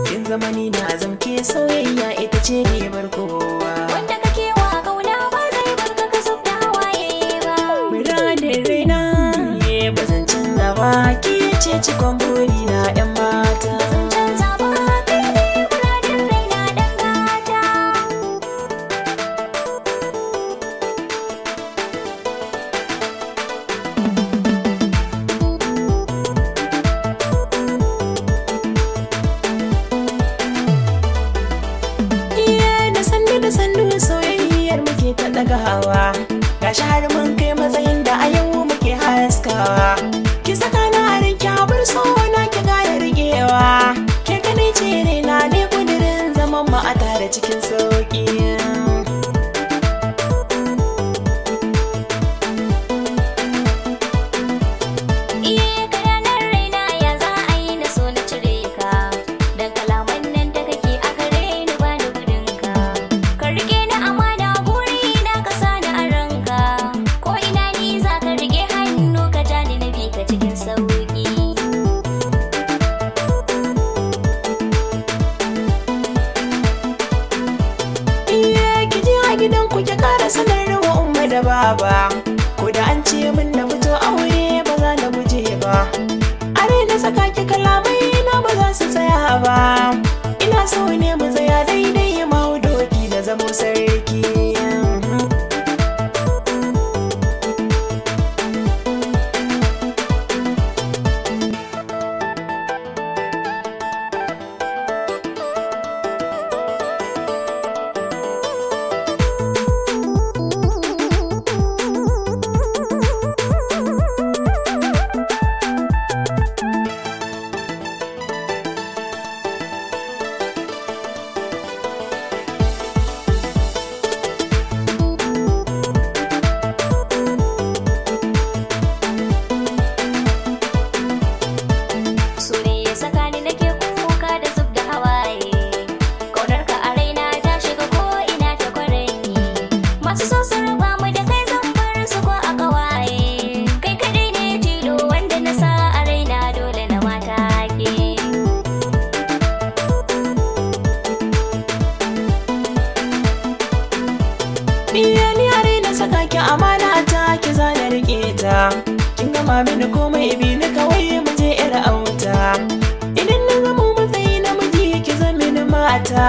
kin zamani na zamke soyayya ita ce ribar kowa. Wanda kake wa kauna ba zai barka ka zub da hawaye ba. Muradin raina ne ba zan canza ba, ki ce cikon buri na 'yan mata. Ba zan canza ba, kai ne muradin raina dan gata. Da sannu soyayyar muke ta daga hawa, gashi har mun kai matsayin da a yau muke haskawa. Ki saka na a rinki habar so na ki gane rigewa, ke kadai ce ne na ne kudirin zaman mu a tare cikin sauki. Gidan ku ki kara sanarwa umma da baba, ko da an ce min na fito aure ba za na guje ba. Are na saka ki kalamai na ba za su tsaya ba, ina so ne mu tsaya daidai ma doki da zamo sarki. Ni are na saka ki amana ta ki zana rike ta, kin gama mini komai bi ni kawai mu je yar auta. Idan na zama matsayi namiji ki zama mini mata.